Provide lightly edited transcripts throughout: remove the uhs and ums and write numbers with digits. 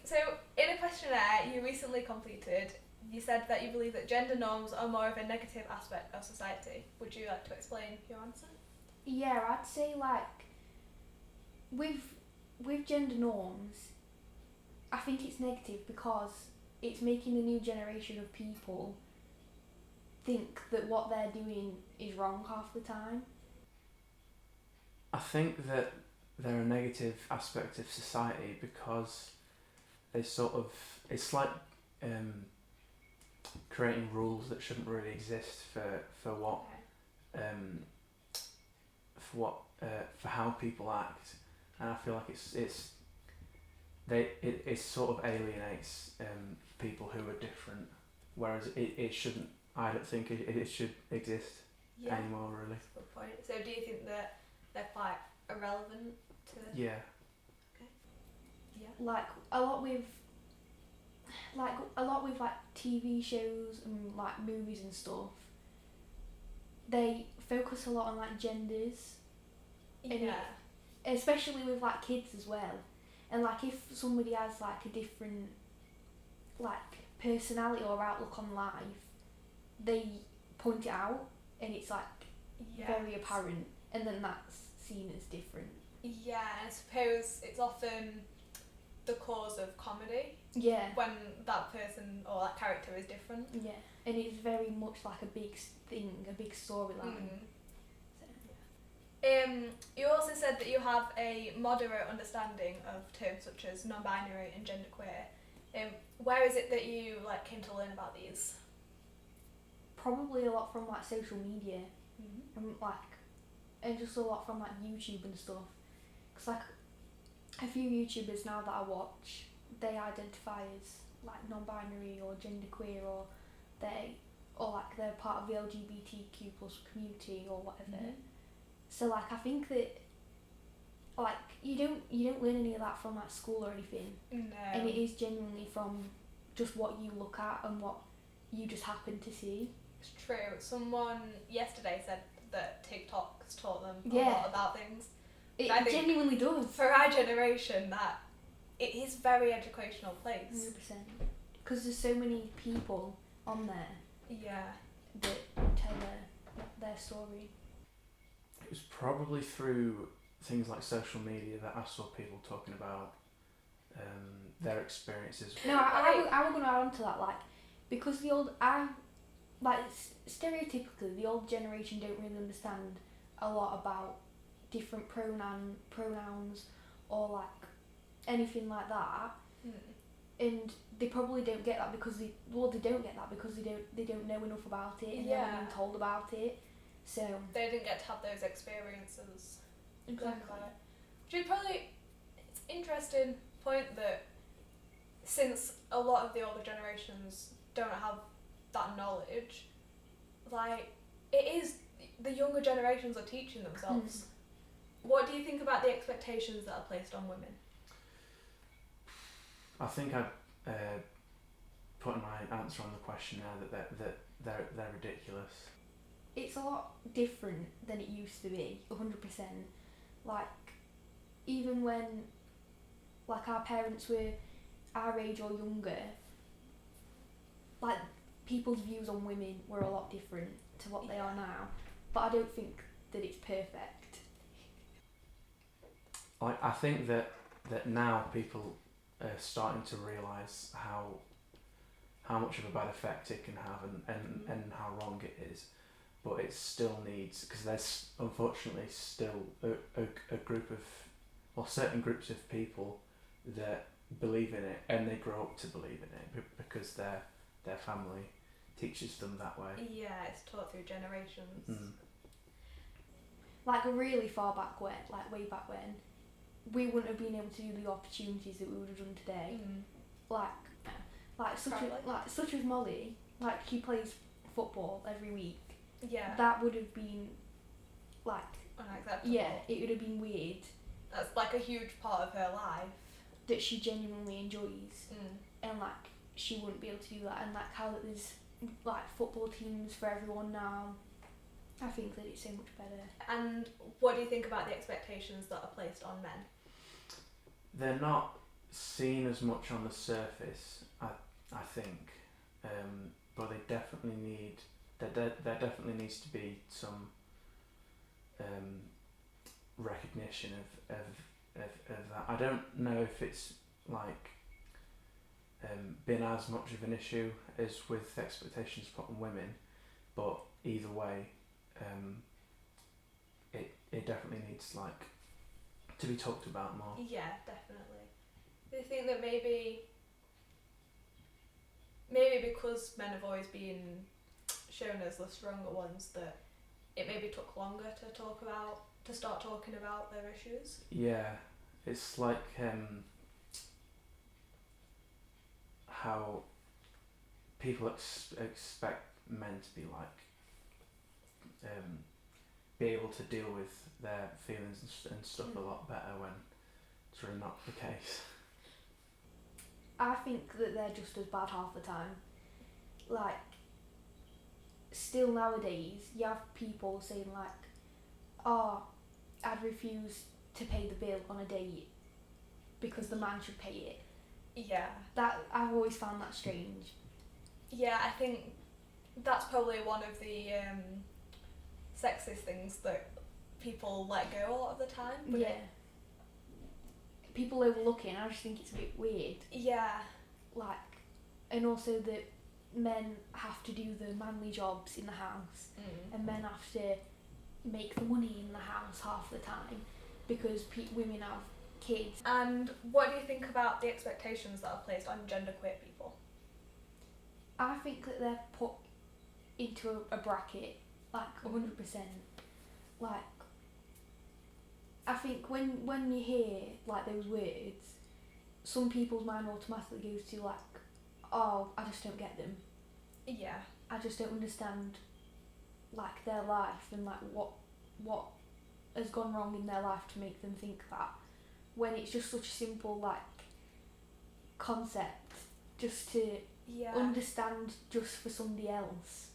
So, in a questionnaire you recently completed, you said that you believe that gender norms are more of a negative aspect of society. Would you like to explain your answer? Yeah, I'd say like with gender norms, I think it's negative because it's making the new generation of people think that what they're doing is wrong half the time. I think that they're a negative aspect of society because they sort of it's like um, creating rules that shouldn't really exist for what Okay. for what for how people act, and I feel like it sort of alienates people who are different, whereas it shouldn't. I don't think it should exist Yeah. anymore, really. That's a good point. So, do you think that they're quite irrelevant to? Yeah. Yeah. Like a lot with like TV shows and like movies and stuff, they focus a lot on like genders, Yeah. especially with like kids as well. And like if somebody has like a different like personality or outlook on life, they point it out and it's like very apparent, and then that's seen as different. Yeah, and I suppose it's often the cause of comedy Yeah. when that person or that character is different. Yeah, and it's very much like a big thing, a big storyline. So. You also said that you have a moderate understanding of terms such as non-binary and genderqueer. Where is it that you like came to learn about these? Probably a lot from like social media, and just a lot from like YouTube and stuff. Cause like a few YouTubers now that I watch, they identify as like non-binary or genderqueer, or they're part of the LGBTQ plus community or whatever. So like I think that like you don't learn any of that from like school or anything. No. And it is genuinely from just what you look at and what you just happen to see. It's true. Someone yesterday said that TikTok's taught them a Yeah. lot about things. It I think genuinely does. For our generation, that it is a very educational place. 100%. Because there's so many people on there Yeah. that tell their story. It was probably through things like social media that I saw people talking about their experiences. No, I was going to add on to that, like, because stereotypically, the old generation don't really understand a lot about different pronouns or like anything like that. And they probably don't get that because they don't get that because they don't know enough about it, and they haven't been told about it. So they didn't get to have those experiences. Exactly. Which is probably, it's an interesting point that since a lot of the older generations don't have that knowledge, like it is the younger generations are teaching themselves. What do you think about the expectations that are placed on women? I think I put in my answer on the questionnaire that they're ridiculous. It's a lot different than it used to be, 100%. Like, even when like our parents were our age or younger, like people's views on women were a lot different to what they are now. But I don't think that it's perfect. Like, I think that now people are starting to realise how much of a bad effect it can have and how wrong it is. But it still needs, because there's unfortunately still a group of, well, certain groups of people that believe in it and they grow up to believe in it because their family teaches them that way. Yeah, it's taught through generations. Like really far back when, like way back when, we wouldn't have been able to do the opportunities that we would have done today. Such as Molly, like she plays football every week. Yeah. That would have been like unacceptable. Yeah, it would have been weird. That's like a huge part of her life that she genuinely enjoys, and like she wouldn't be able to do that. And like how there's like football teams for everyone now, I think that it's so much better. And what do you think about the expectations that are placed on men? They're not seen as much on the surface, I think, but they definitely need there definitely needs to be some recognition of that. I don't know if it's like been as much of an issue as with expectations put on women, but either way, it definitely needs like to be talked about more. Yeah, definitely. Do you think that maybe because men have always been shown as the stronger ones, that it maybe took longer to start talking about their issues? Yeah, it's like how people expect men to be like be able to deal with their feelings and stuff a lot better, when it's really not the case. I think that they're just as bad half the time. Like, still nowadays, you have people saying like, oh, I'd refuse to pay the bill on a date because the man should pay it. Yeah. That, I've always found that strange. Yeah, I think that's probably one of the sexist things that people let go a lot of the time. But yeah. People overlooking, I just think it's a bit weird. Yeah. Like, and also that men have to do the manly jobs in the house, and men have to make the money in the house half the time because women have kids. And what do you think about the expectations that are placed on genderqueer people? I think that they're put into a bracket, like 100%. Like, I think when you hear like those words, some people's mind automatically goes to like, oh, I just don't get them. Yeah. I just don't understand like their life and like what has gone wrong in their life to make them think that, when it's just such a simple like concept just to understand just for somebody else.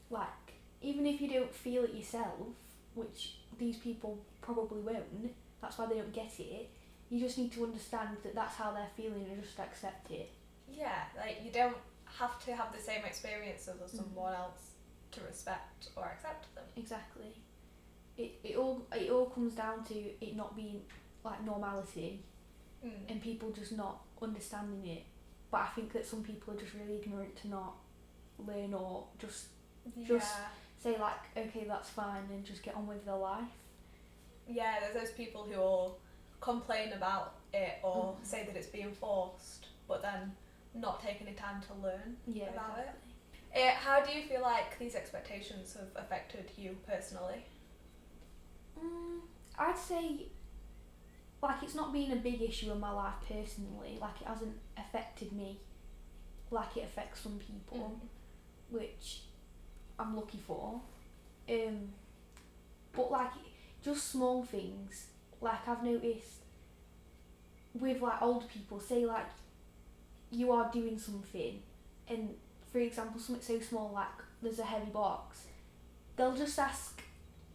Like, even if you don't feel it yourself, which these people probably won't, that's why they don't get it, you just need to understand that that's how they're feeling and just accept it. Yeah, like you don't have to have the same experiences as someone else to respect or accept them. Exactly. It all comes down to it not being like normality and people just not understanding it. But I think that some people are just really ignorant to not learn or just say like, okay, that's fine, and just get on with their life. Yeah, there's those people who will complain about it or say that it's being forced, but then not take any time to learn about it. How do you feel like these expectations have affected you personally? I'd say like it's not been a big issue in my life personally, like it hasn't affected me like it affects some people, which I'm lucky for. But like just small things, like I've noticed with like older people, say like you are doing something and for example something so small like there's a heavy box, they'll just ask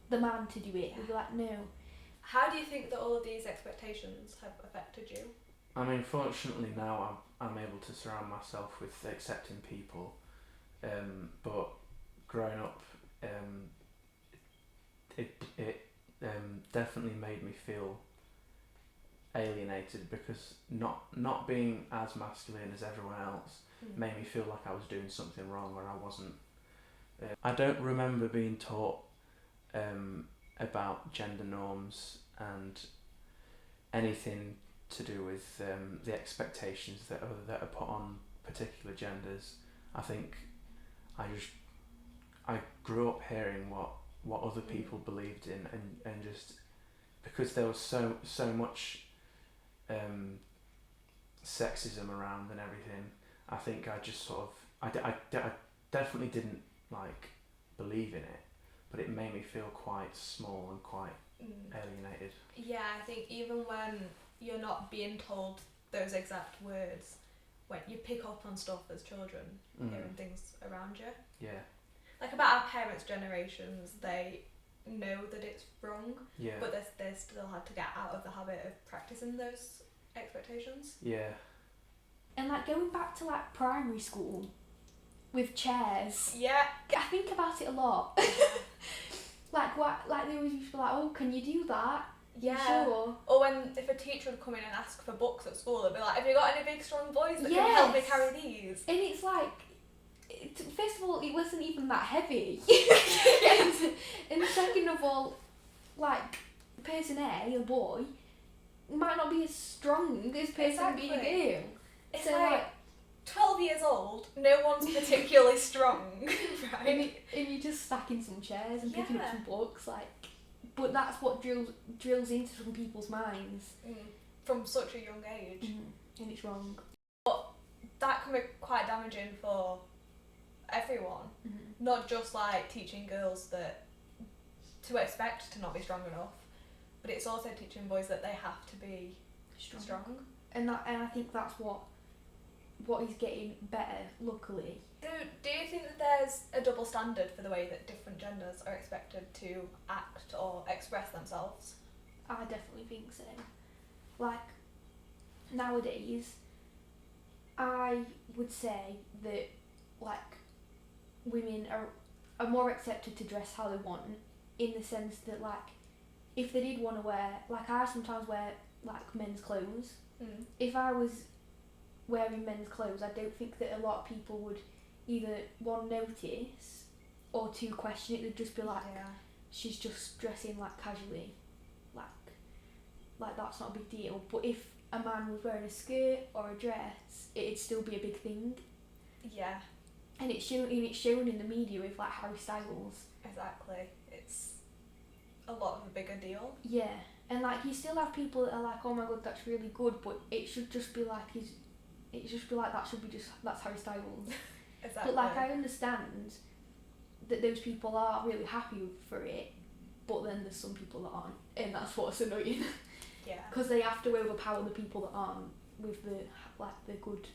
the man to do it. They'll be like, no. How do you think that all of these expectations have affected you? I mean, fortunately now I'm able to surround myself with accepting people, but growing up, it definitely made me feel alienated, because not being as masculine as everyone else made me feel like I was doing something wrong or I wasn't. I don't remember being taught about gender norms and anything to do with the expectations that are put on particular genders. I think I grew up hearing what other people believed in, and just because there was so much sexism around and everything, I think I just sort of I definitely didn't like believe in it, but it made me feel quite small and quite alienated. Yeah, I think even when you're not being told those exact words, when you pick up on stuff as children, hearing things around you. Yeah. Like about our parents' generations, they know that it's wrong, but they still had to get out of the habit of practicing those expectations. Yeah. And like going back to like primary school with chairs, Yeah. I think about it a lot. Like what? Like they always used to be like, "Oh, can you do that? Yeah. Sure." Or when if a teacher would come in and ask for books at school, they'd be like, "Have you got any big strong boys that can help me Yes. carry these?" And it's like, first of all, it wasn't even that heavy. and second of all, like, person A, a boy, might not be as strong as person B, a Exactly. girl. It's So, like 12 years old, no one's particularly strong, right? and you're just stacking some chairs and picking up Yeah. some books, like, but that's what drills into some people's minds. From such a young age. And it's wrong. That can be quite damaging for everyone. Not just like teaching girls that to expect to not be strong enough, but it's also teaching boys that they have to be strong. And I think that's what is getting better, luckily. Do you think that there's a double standard for the way that different genders are expected to act or express themselves? I definitely think so. Like, nowadays, I would say that, like, women are more accepted to dress how they want, in the sense that, like, if they did want to wear, like, I sometimes wear, like, men's clothes. If I was wearing men's clothes, I don't think that a lot of people would either, one, notice, or two, question it. They'd just be like, she's just dressing, like, casually. Like that's not a big deal. But if a man was wearing a skirt or a dress, it'd still be a big thing. Yeah. And it's shown in the media with like Harry Styles. Exactly. It's a lot of a bigger deal. Yeah. And like you still have people that are like, oh my god, that's really good, but it should just be like that's Harry Styles. Exactly. But like I understand that those people are really happy for it, but then there's some people that aren't, and that's what's annoying. Yeah. Because they have to overpower the people that aren't with the good